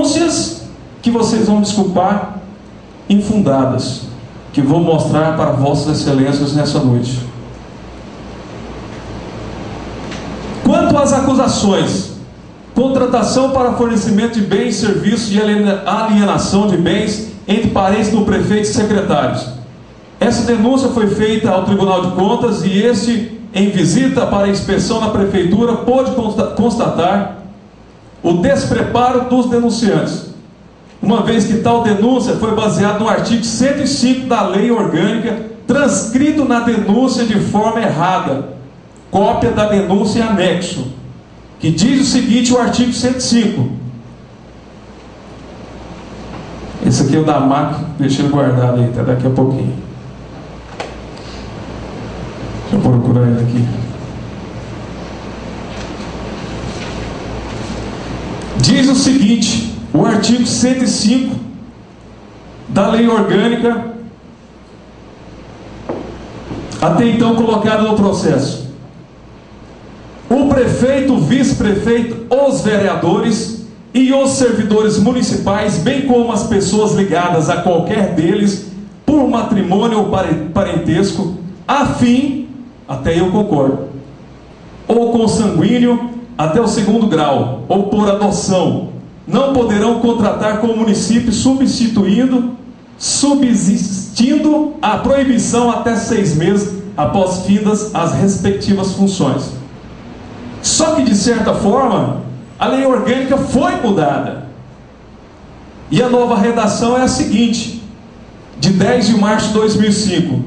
denúncias que vocês vão desculpar infundadas, que vou mostrar para vossas excelências nessa noite. Quanto às acusações: contratação para fornecimento de bens, serviços e alienação de bens entre parentes do prefeito e secretários. Essa denúncia foi feita ao Tribunal de Contas e este, em visita para inspeção na prefeitura, pôde constatar o despreparo dos denunciantes, uma vez que tal denúncia foi baseada no artigo 105 da Lei Orgânica, transcrito na denúncia de forma errada, cópia da denúncia em anexo, que diz o seguinte: o artigo 105. Esse aqui é o da MAC, deixa ele guardado aí até daqui a pouquinho. Deixa eu procurar ele aqui. Diz o seguinte, o artigo 105 da Lei Orgânica, até então colocado no processo: o prefeito, o vice-prefeito, os vereadores e os servidores municipais, bem como as pessoas ligadas a qualquer deles por matrimônio ou parentesco, a fim, até eu concordo, ou consanguíneo até o 2º grau, ou por adoção, não poderão contratar com o município, subsistindo a proibição até 6 meses após findas as respectivas funções. Só que, de certa forma, a lei orgânica foi mudada. E a nova redação é a seguinte, de 10 de março de 2005.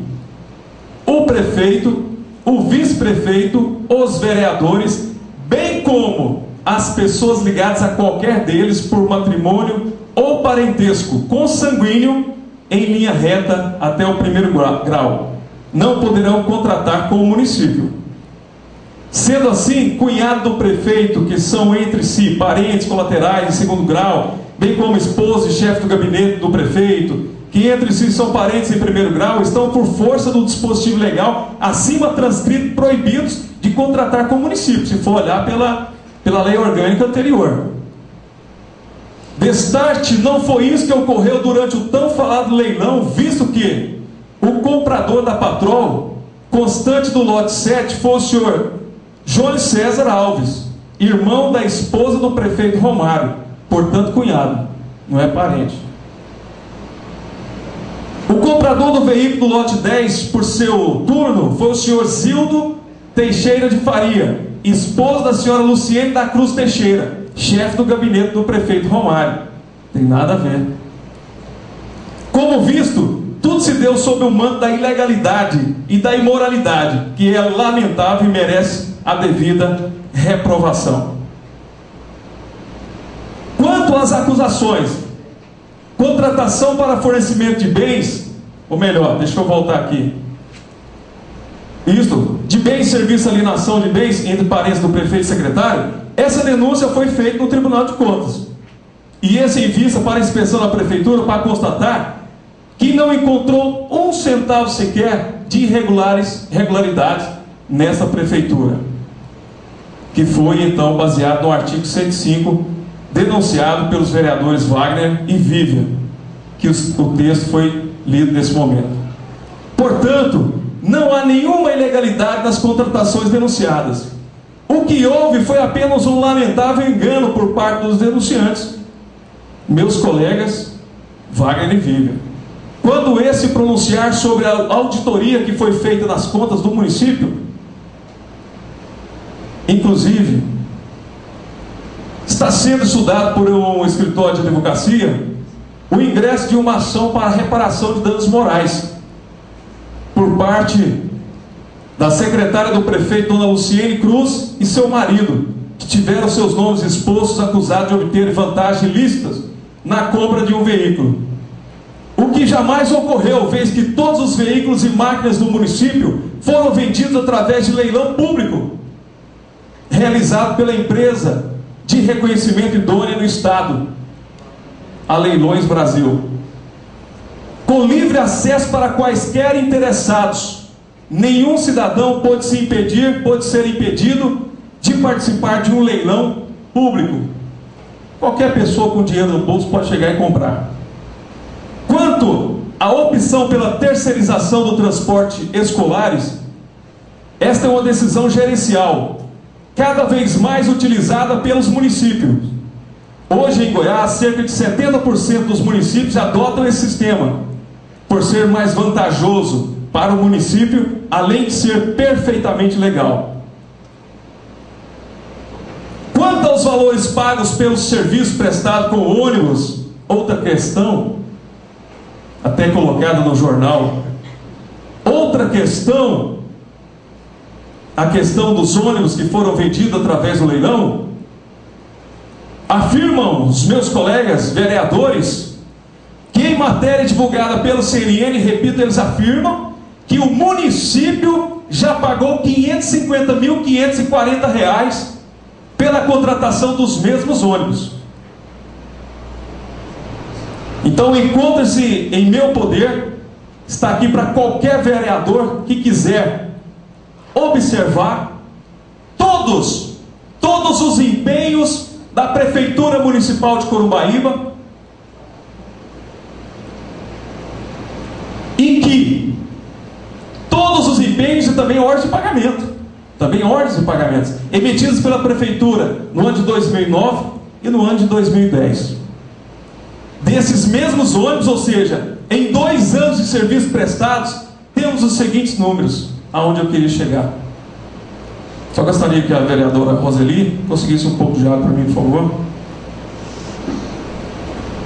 O prefeito, o vice-prefeito, os vereadores, bem como as pessoas ligadas a qualquer deles por matrimônio ou parentesco consanguíneo, em linha reta até o 1º grau, não poderão contratar com o município. Sendo assim, cunhado do prefeito, que são entre si parentes colaterais de 2º grau, bem como esposa e chefe do gabinete do prefeito, que entre si são parentes em 1º grau, estão por força do dispositivo legal acima transcrito proibidos de contratar com o município, se for olhar pela lei orgânica anterior. Destarte, não foi isso que ocorreu durante o tão falado leilão, visto que o comprador da Patrol, constante do lote 7, foi o senhor João César Alves, irmão da esposa do prefeito Romário, portanto cunhado, não é parente. O comprador do veículo do lote 10, por seu turno, foi o senhor Zildo Teixeira de Faria, esposo da senhora Luciene da Cruz Teixeira, chefe do gabinete do prefeito Romário. Tem nada a ver. Como visto, tudo se deu sob o manto da ilegalidade e da imoralidade, que é lamentável e merece a devida reprovação. Quanto às acusações: contratação para fornecimento de bens, ou melhor, deixa eu voltar aqui. Isto, de bens, serviço, alienação de bens entre parentes do prefeito e secretário, essa denúncia foi feita no Tribunal de Contas. E esse em vista para a inspeção da prefeitura para constatar que não encontrou um centavo sequer de irregularidades nessa prefeitura, que foi então baseado no artigo 105, denunciado pelos vereadores Wagner e Vivian, que o texto foi lido nesse momento. Portanto, não há nenhuma ilegalidade nas contratações denunciadas. O que houve foi apenas um lamentável engano por parte dos denunciantes, meus colegas Wagner e Vivian, quando esse pronunciar sobre a auditoria que foi feita nas contas do município. Inclusive, está sendo estudado por um escritório de advocacia o ingresso de uma ação para reparação de danos morais por parte da secretária do prefeito, dona Luciene Cruz, e seu marido, que tiveram seus nomes expostos, acusados de obter vantagens ilícitas na compra de um veículo. O que jamais ocorreu, vez que todos os veículos e máquinas do município foram vendidos através de leilão público, realizado pela empresa de reconhecimento idônea no Estado, a Leilões Brasil, com livre acesso para quaisquer interessados. Nenhum cidadão pode ser impedido de participar de um leilão público. qualquer pessoa com dinheiro no bolso pode chegar e comprar. Quanto à opção pela terceirização do transporte escolares, esta é uma decisão gerencial, cada vez mais utilizada pelos municípios. Hoje em Goiás, cerca de 70% dos municípios adotam esse sistema, por ser mais vantajoso para o município, além de ser perfeitamente legal. Quanto aos valores pagos pelo serviço prestado com ônibus, outra questão, até colocada no jornal, outra questão, a questão dos ônibus que foram vendidos através do leilão, afirmam os meus colegas vereadores que em matéria divulgada pelo CNN, repito, eles afirmam que o município já pagou R$ 550.540 pela contratação dos mesmos ônibus. Então encontra-se em meu poder, está aqui para qualquer vereador que quiser observar todos os empenhos da Prefeitura Municipal de Corumbaíba, em que todos os empenhos e também ordens de pagamento, emitidos pela Prefeitura no ano de 2009 e no ano de 2010. Desses mesmos ônibus, ou seja, em 2 anos de serviços prestados, temos os seguintes números, aonde eu queria chegar. Só gostaria que a vereadora Roseli conseguisse um pouco de água para mim, por favor.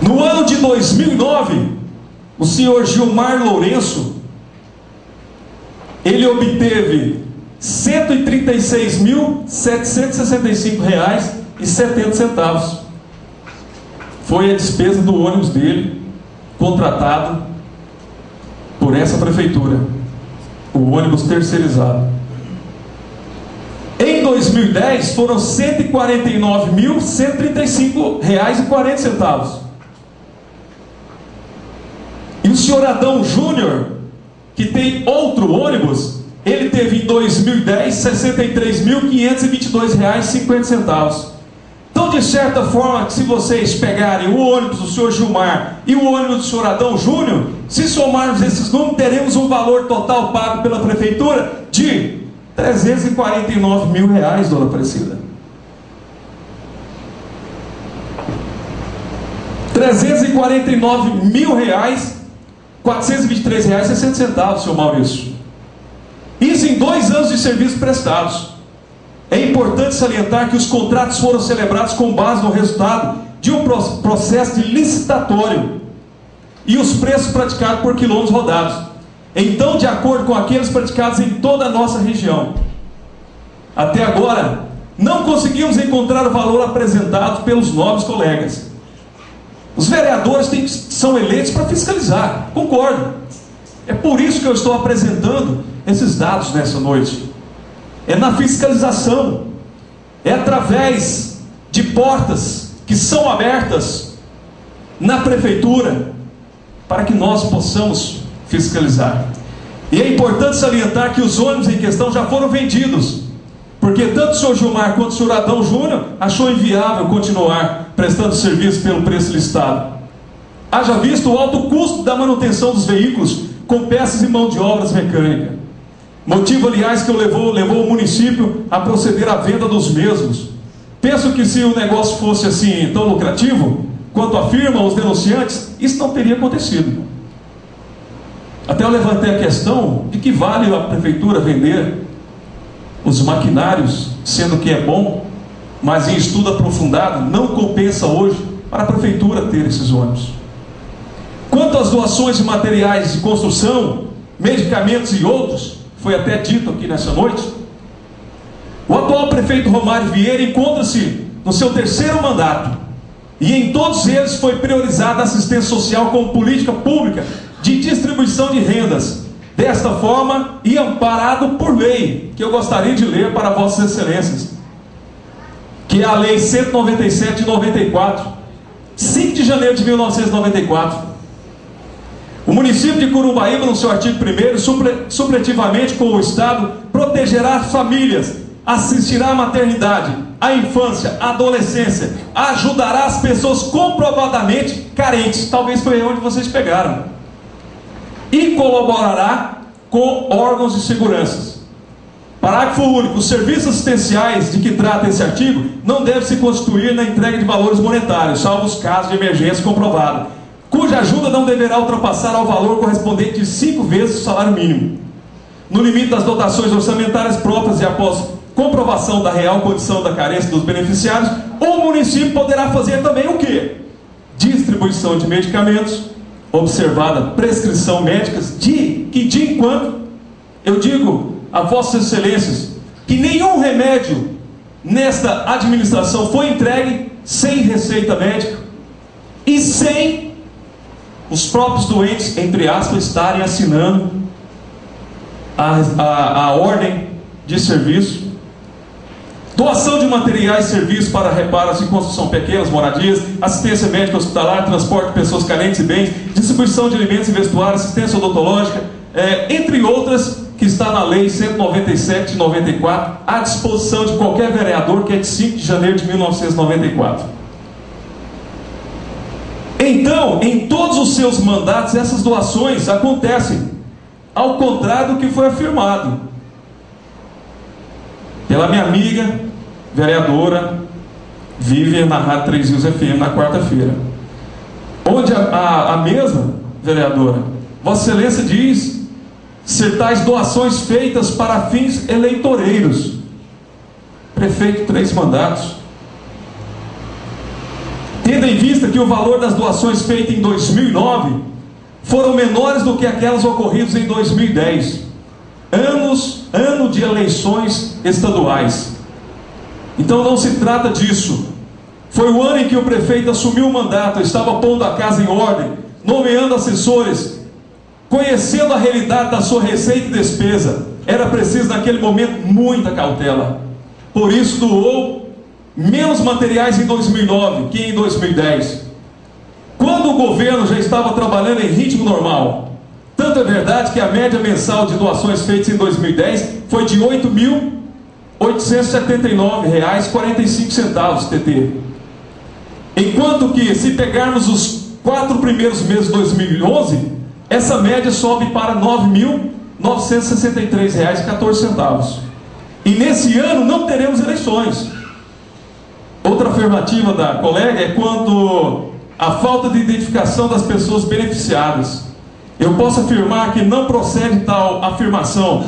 No ano de 2009, o senhor Gilmar Lourenço, ele obteve R$ 136.765,70. Foi a despesa do ônibus dele, contratado por essa prefeitura, o ônibus terceirizado. Em 2010 foram R$ 149.135,40. E o senhor Adão Júnior, que tem outro ônibus, ele teve em 2010 R$ 63.522,50. Então, de certa forma, se vocês pegarem o ônibus do senhor Gilmar e o ônibus do senhor Adão Júnior, se somarmos esses números, teremos um valor total pago pela prefeitura de R$ 349 mil, dona Aparecida. R$ 349.423,60, senhor Maurício. Isso em 2 anos de serviços prestados. É importante salientar que os contratos foram celebrados com base no resultado de um processo de licitatório e os preços praticados por quilômetros rodados. Então, de acordo com aqueles praticados em toda a nossa região. Até agora, não conseguimos encontrar o valor apresentado pelos nobres colegas. Os vereadores são eleitos para fiscalizar, concordo. É por isso que eu estou apresentando esses dados nessa noite. É na fiscalização, é através de portas que são abertas na prefeitura para que nós possamos fiscalizar. E é importante salientar que os ônibus em questão já foram vendidos, porque tanto o senhor Gilmar quanto o senhor Adão Júnior achou inviável continuar prestando serviço pelo preço listado. Haja visto o alto custo da manutenção dos veículos com peças e mão de obras mecânica. Motivo, aliás, que levou o município a proceder à venda dos mesmos. Penso que se o negócio fosse assim tão lucrativo, quanto afirmam os denunciantes, isso não teria acontecido. Até eu levantei a questão de que vale a prefeitura vender os maquinários, sendo que é bom, mas em estudo aprofundado, não compensa hoje para a prefeitura ter esses ônibus. Quanto às doações de materiais de construção, medicamentos e outros, foi até dito aqui nessa noite, o atual prefeito Romário Vieira encontra-se no seu 3º mandato, e em todos eles foi priorizada a assistência social como política pública de distribuição de rendas, desta forma e amparado por lei, que eu gostaria de ler para vossas excelências, que é a lei 197 de 94, 5 de janeiro de 1994. O município de Corumbaíba, no seu artigo 1º, supletivamente com o Estado, protegerá as famílias, assistirá à maternidade, a infância, a adolescência, ajudará as pessoas comprovadamente carentes, talvez foi onde vocês pegaram, e colaborará com órgãos de segurança. Parágrafo único. Os serviços assistenciais de que trata esse artigo não devem se constituir na entrega de valores monetários, salvo os casos de emergência comprovada, cuja ajuda não deverá ultrapassar ao valor correspondente de 5 vezes o salário mínimo, no limite das dotações orçamentárias próprias, e após comprovação da real condição da carência dos beneficiários, o município poderá fazer também o quê? Distribuição de medicamentos, observada prescrição médicas, de em quando, eu digo a vossas excelências, que nenhum remédio nesta administração foi entregue sem receita médica e sem os próprios doentes, entre aspas, estarem assinando a ordem de serviço. Doação de materiais e serviços para reparos e construção pequenas, moradias, assistência médica hospitalar, transporte de pessoas carentes e bens, distribuição de alimentos e vestuário, assistência odontológica, entre outras, que está na Lei 197 de 94, à disposição de qualquer vereador, que é de 5 de janeiro de 1994. Então, em todos os seus mandatos, essas doações acontecem, ao contrário do que foi afirmado pela minha amiga, vereadora Vivian, na Rádio 3 Rios FM, na quarta-feira, onde a mesma vereadora, Vossa Excelência, diz ser tais doações feitas para fins eleitoreiros. Prefeito, 3 mandatos. Tendo em vista que o valor das doações feitas em 2009 foram menores do que aquelas ocorridas em 2010, ano de eleições estaduais. Então não se trata disso. Foi o ano em que o prefeito assumiu o mandato, estava pondo a casa em ordem, nomeando assessores, conhecendo a realidade da sua receita e despesa. Era preciso naquele momento muita cautela. Por isso doou menos materiais em 2009 que em 2010, quando o governo já estava trabalhando em ritmo normal. Tanto é verdade que a média mensal de doações feitas em 2010 foi de R$ 8.879,45 TT. Enquanto que, se pegarmos os 4 primeiros meses de 2011, essa média sobe para R$ 9.963,14. E nesse ano não teremos eleições. Outra afirmativa da colega é quanto à falta de identificação das pessoas beneficiadas. Eu posso afirmar que não procede tal afirmação.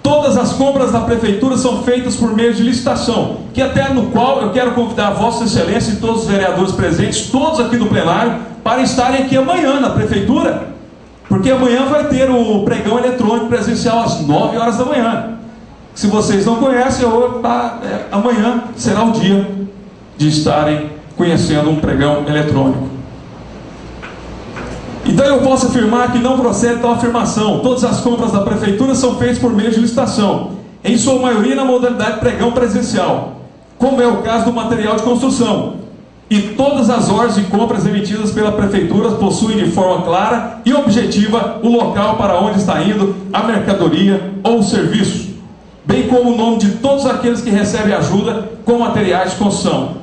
Todas as compras da prefeitura são feitas por meio de licitação, que até no qual eu quero convidar a Vossa Excelência e todos os vereadores presentes, todos aqui do plenário, para estarem aqui amanhã na prefeitura, porque amanhã vai ter o pregão eletrônico presencial às 9 horas da manhã. Se vocês não conhecem, amanhã será o dia de estarem conhecendo um pregão eletrônico. Então eu posso afirmar que não procede tal afirmação. Todas as compras da prefeitura são feitas por meio de licitação, em sua maioria na modalidade pregão presencial, como é o caso do material de construção. E todas as ordens de compras emitidas pela prefeitura possuem de forma clara e objetiva o local para onde está indo a mercadoria ou o serviço, bem como o nome de todos aqueles que recebem ajuda com materiais de construção.